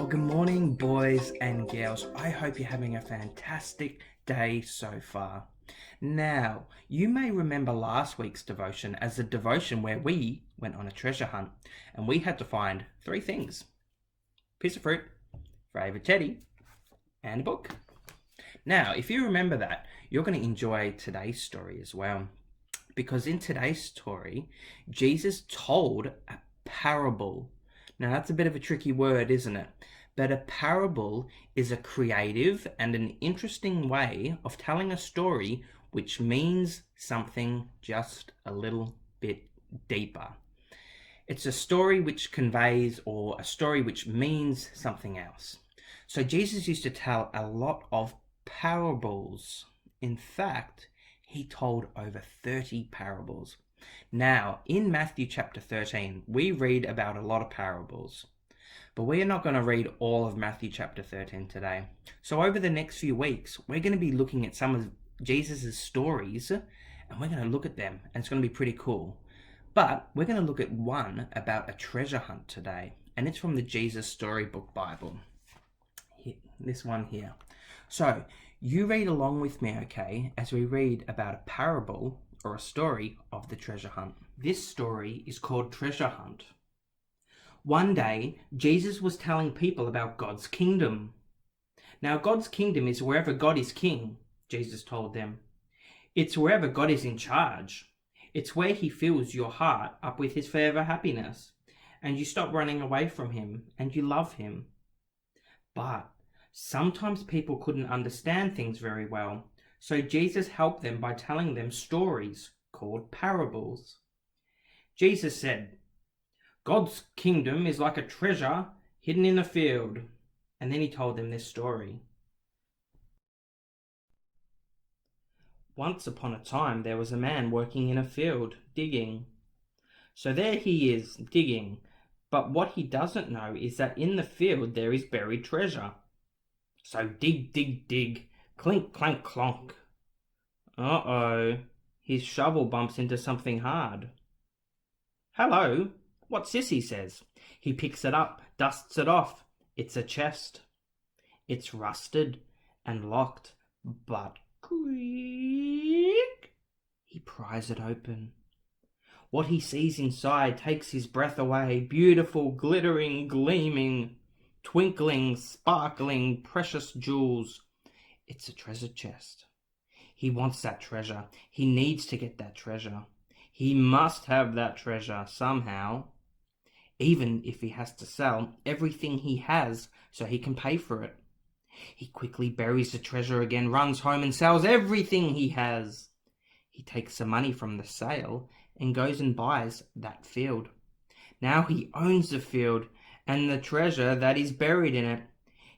Well, good morning, boys and girls. I hope you're having a fantastic day so far. Now, you may remember last week's devotion as a devotion where we went on a treasure hunt and we had to find three things: piece of fruit, favourite teddy, and a book. Now, if you remember that, you're going to enjoy today's story as well. Because in today's story, Jesus told a parable. Now, that's a bit of a tricky word, isn't it? But a parable is a creative and an interesting way of telling a story which means something just a little bit deeper. It's a story which conveys, or a story which means something else. So Jesus used to tell a lot of parables. In fact, he told over 30 parables. Now, in Matthew chapter 13, we read about a lot of parables. But we are not going to read all of Matthew chapter 13 today. So over the next few weeks, we're going to be looking at some of Jesus' stories, and we're going to look at them, and it's going to be pretty cool. But we're going to look at one about a treasure hunt today, and it's from the Jesus Storybook Bible. This one here. So, you read along with me, okay, as we read about a parable or a story of the treasure hunt. This story is called Treasure Hunt. One day, Jesus was telling people about God's kingdom. Now, God's kingdom is wherever God is king, Jesus told them. It's wherever God is in charge. It's where he fills your heart up with his forever happiness, and you stop running away from him, and you love him. But sometimes people couldn't understand things very well, so Jesus helped them by telling them stories called parables. Jesus said, God's kingdom is like a treasure hidden in a field. And then he told them this story. Once upon a time, there was a man working in a field, digging. So there he is, digging. But what he doesn't know is that in the field there is buried treasure. So dig, dig, dig, clink, clank, clonk. Uh-oh, his shovel bumps into something hard. Hello, what's this, he says. He picks it up, dusts it off. It's a chest. It's rusted and locked, but quick, he pries it open. What he sees inside takes his breath away. Beautiful, glittering, gleaming, twinkling, sparkling, precious jewels. It's a treasure chest. He wants that treasure. He needs to get that treasure. He must have that treasure somehow, even if he has to sell everything he has so he can pay for it. He quickly buries the treasure again, runs home and sells everything he has. He takes the money from the sale and goes and buys that field. Now he owns the field and the treasure that is buried in it.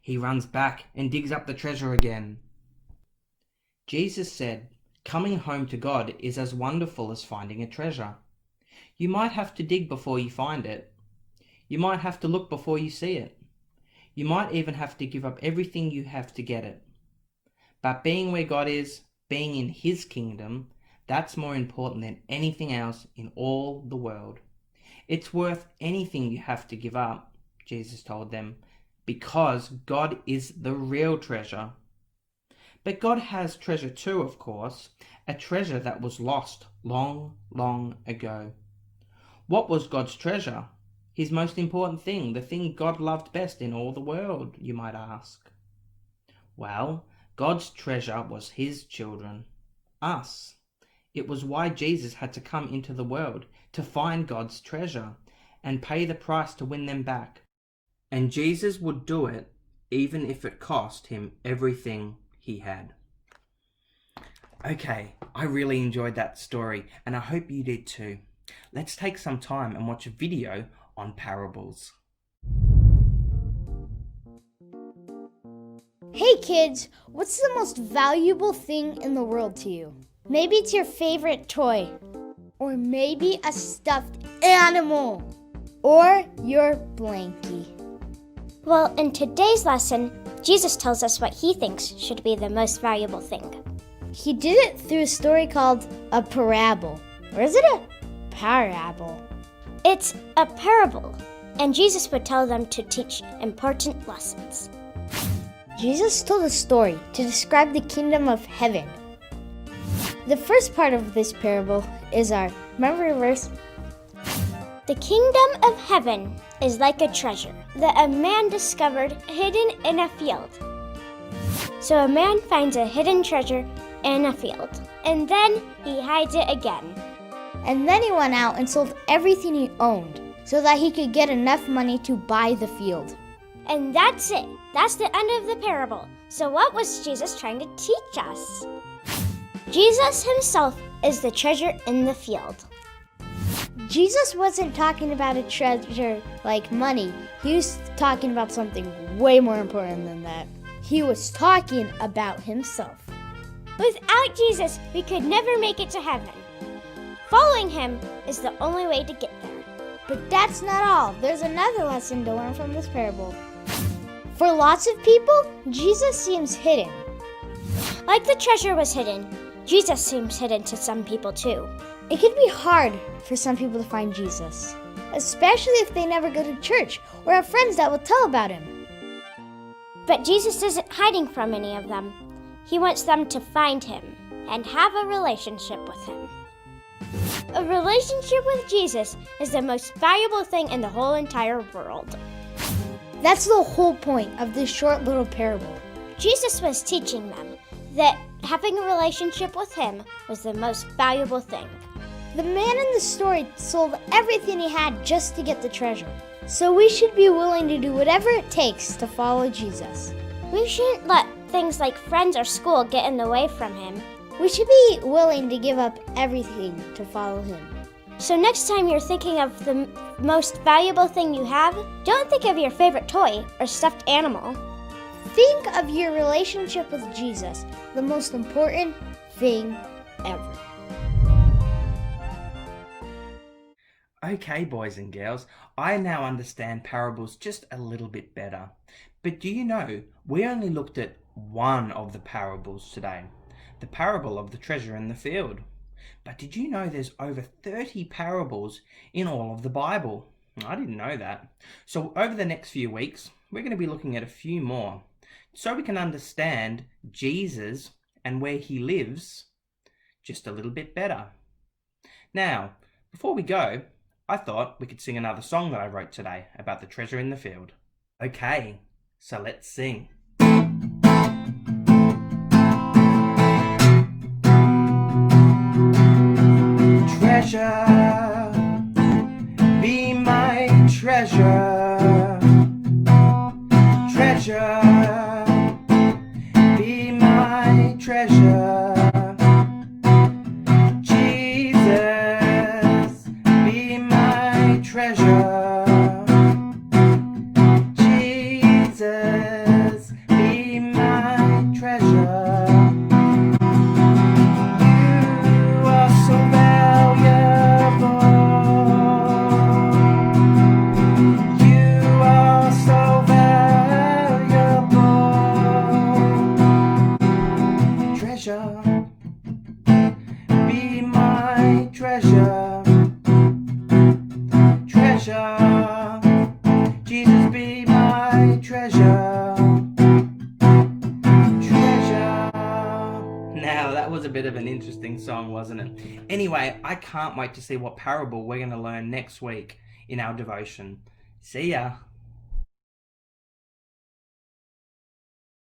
He runs back and digs up the treasure again. Jesus said, coming home to God is as wonderful as finding a treasure. You might have to dig before you find it. You might have to look before you see it. You might even have to give up everything you have to get it. But being where God is, being in his kingdom, that's more important than anything else in all the world. It's worth anything you have to give up, Jesus told them, because God is the real treasure. But God has treasure too, of course, a treasure that was lost long, long ago. What was God's treasure? His most important thing, the thing God loved best in all the world, you might ask. Well, God's treasure was his children, us. It was why Jesus had to come into the world, to find God's treasure and pay the price to win them back. And Jesus would do it even if it cost him everything he had. Okay, I really enjoyed that story, and I hope you did too. Let's take some time and watch a video on parables. Hey kids, what's the most valuable thing in the world to you? Maybe it's your favorite toy, or maybe a stuffed animal, or your blankie. Well, in today's lesson, Jesus tells us what he thinks should be the most valuable thing. He did it through a story called a parable. Or is it a parable? It's a parable. And Jesus would tell them to teach important lessons. Jesus told a story to describe the kingdom of heaven. The first part of this parable is our memory verse. The kingdom of heaven is like a treasure that a man discovered hidden in a field. So a man finds a hidden treasure in a field, and then he hides it again. And then he went out and sold everything he owned so that he could get enough money to buy the field. And that's it. That's the end of the parable. So what was Jesus trying to teach us? Jesus himself is the treasure in the field. Jesus wasn't talking about a treasure like money. He was talking about something way more important than that. He was talking about himself. Without Jesus, we could never make it to heaven. Following him is the only way to get there. But that's not all. There's another lesson to learn from this parable. For lots of people, Jesus seems hidden. Like the treasure was hidden, Jesus seems hidden to some people too. It can be hard for some people to find Jesus, especially if they never go to church or have friends that will tell about him. But Jesus isn't hiding from any of them. He wants them to find him and have a relationship with him. A relationship with Jesus is the most valuable thing in the whole entire world. That's the whole point of this short little parable. Jesus was teaching them that having a relationship with him was the most valuable thing. The man in the story sold everything he had just to get the treasure. So we should be willing to do whatever it takes to follow Jesus. We shouldn't let things like friends or school get in the way from him. We should be willing to give up everything to follow him. So next time you're thinking of the most valuable thing you have, don't think of your favorite toy or stuffed animal. Think of your relationship with Jesus, the most important thing ever. Okay, boys and girls, I now understand parables just a little bit better. But do you know, we only looked at one of the parables today, the parable of the treasure in the field. But did you know there's over 30 parables in all of the Bible? I didn't know that. So over the next few weeks, we're going to be looking at a few more, so we can understand Jesus and where he lives just a little bit better. Now, before we go, I thought we could sing another song that I wrote today about the treasure in the field. Okay, so let's sing. Treasure, be my treasure. Treasure, be my treasure. Jesus, be my treasure. Jesus, be my treasure. You are so valuable. You are so valuable. Treasure, be my treasure. Treasure, Jesus, be my treasure. Treasure. Now, that was a bit of an interesting song, wasn't it? Anyway, I can't wait to see what parable we're going to learn next week in our devotion. See ya.